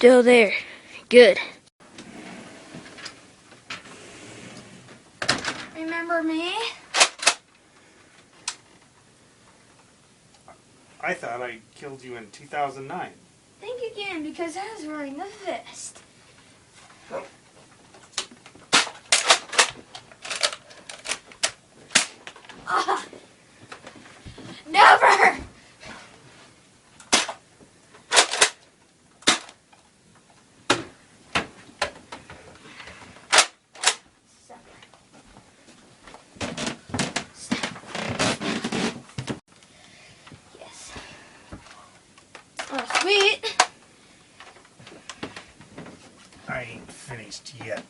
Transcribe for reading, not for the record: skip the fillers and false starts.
Still there. Good. Remember me? I thought I killed you in 2009. Think again, because I was wearing the vest. Ah! Never! Yes. Oh, sweet. I ain't finished yet.